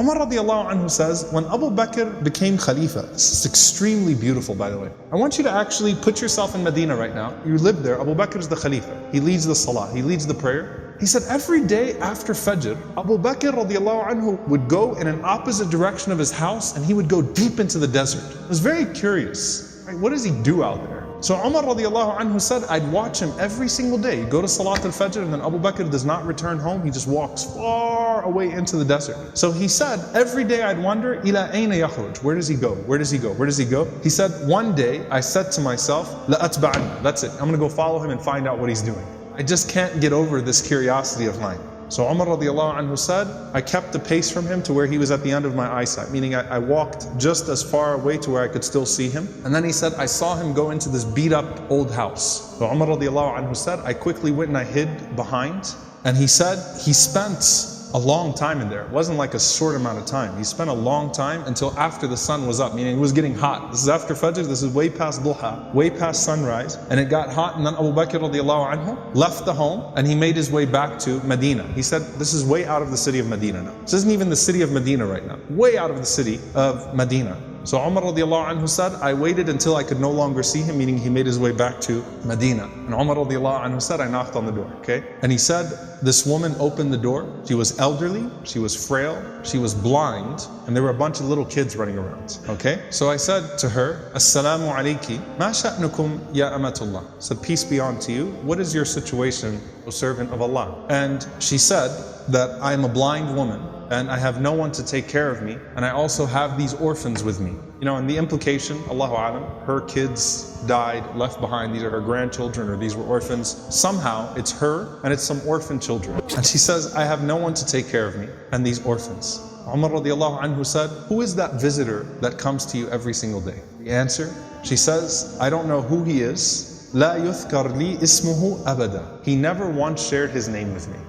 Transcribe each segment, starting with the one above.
Umar radiallahu anhu says, when Abu Bakr became Khalifa, this is extremely beautiful by the way. I want you to actually put yourself in Medina right now. You live there, Abu Bakr is the Khalifa. He leads the Salah, he leads the prayer. He said every day after Fajr, Abu Bakr radiallahu anhu would go in an opposite direction of his house and he would go deep into the desert. I was very curious, right? What does he do out there? So Umar radiallahu anhu said, I'd watch him every single day. He'd go to Salat al-Fajr and then Abu Bakr does not return home. He just walks far away into the desert. So he said, every day I'd wonder, ila ayna yakhruj? Where does he go? Where does he go? Where does he go? He said, one day I said to myself, la atba'an. That's it. I'm going to go follow him and find out what he's doing. I just can't get over this curiosity of mine. So Umar radiallahu anhu said, I kept the pace from him to where he was at the end of my eyesight, meaning I walked just as far away to where I could still see him. And then he said, I saw him go into this beat up old house. So Umar radiallahu anhu said, I quickly went and I hid behind. And he said, he spent a long time in there. It wasn't like a short amount of time. He spent a long time until after the sun was up, meaning it was getting hot. This is after Fajr, this is way past Duha, way past sunrise. And it got hot and then Abu Bakr radiallahu anhu left the home and he made his way back to Medina. He said, this is way out of the city of Medina now. This isn't even the city of Medina right now. Way out of the city of Medina. So Umar radiallahu anhu said, I waited until I could no longer see him, meaning he made his way back to Medina. And Umar radiallahu anhu said, I knocked on the door, okay? And he said, this woman opened the door. She was elderly, she was frail, she was blind, and there were a bunch of little kids running around, okay? So I said to her, Assalamu alayki, ma sha'nukum ya amatullah. I said, peace be unto you. What is your situation, O servant of Allah? And she said that I am a blind woman, and I have no one to take care of me, and I also have these orphans with me. You know, and the implication, Allahu Alam, her kids died, left behind, these are her grandchildren, or these were orphans. Somehow, it's her, and it's some orphan children. And she says, I have no one to take care of me, and these orphans. Umar radiallahu anhu said, who is that visitor that comes to you every single day? The answer, she says, I don't know who he is. La yuthkar li ismuhu abada. He never once shared his name with me.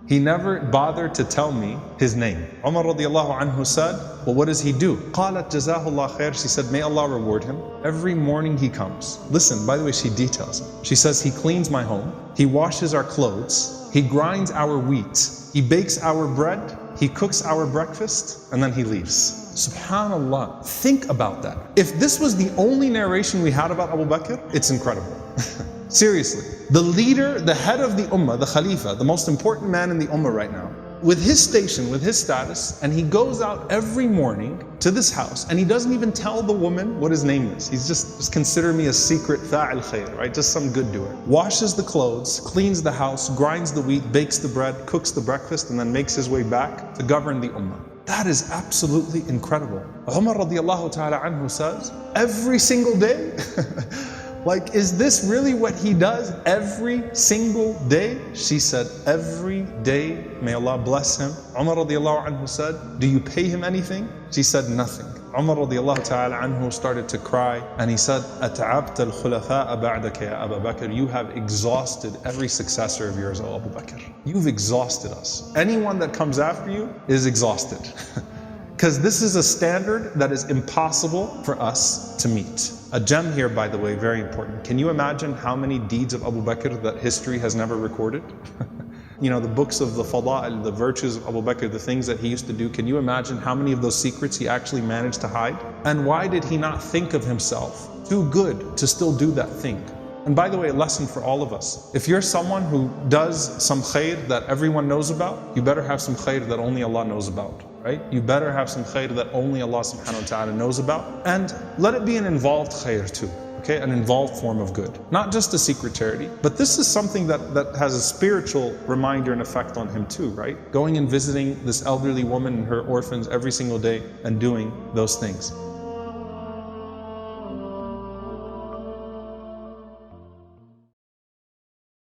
He never bothered to tell me his name. Umar radiallahu anhu said, well, what does he do? قالت جزاه الله خير. She said, may Allah reward him. Every morning he comes. Listen, by the way, she details it. She says, he cleans my home. He washes our clothes. He grinds our wheat. He bakes our bread. He cooks our breakfast. And then he leaves. Subhanallah. Think about that. If this was the only narration we had about Abu Bakr, it's incredible. Seriously, the leader, the head of the ummah, the Khalifa, the most important man in the ummah right now, with his station, with his status, and he goes out every morning to this house and he doesn't even tell the woman what his name is. He's just consider me a secret fa'il khair, right? Just some good doer. Washes the clothes, cleans the house, grinds the wheat, bakes the bread, cooks the breakfast, and then makes his way back to govern the ummah. That is absolutely incredible. Umar radiallahu ta'ala anhu says, every single day, like, is this really what he does every single day? She said, every day, may Allah bless him. Umar radiallahu anhu said, do you pay him anything? She said, nothing. Umar radiallahu ta'ala anhu started to cry and he said, أَتَعَبْتَ الْخُلَفَاءَ بَعْدَكَ يَا أَبَا بَكْر. You have exhausted every successor of yours, O Abu Bakr. You've exhausted us. Anyone that comes after you is exhausted. Because this is a standard that is impossible for us to meet. A gem here, by the way, very important. Can you imagine how many deeds of Abu Bakr that history has never recorded? You know, the books of the fada'il, the virtues of Abu Bakr, the things that he used to do. Can you imagine how many of those secrets he actually managed to hide? And why did he not think of himself too good to still do that thing? And by the way, a lesson for all of us. If you're someone who does some khair that everyone knows about, you better have some khair that only Allah knows about. Right? You better have some khair that only Allah subhanahu wa ta'ala knows about. And let it be an involved khair too. Okay, an involved form of good. Not just a secret charity, but this is something that has a spiritual reminder and effect on him too, right? Going and visiting this elderly woman and her orphans every single day and doing those things.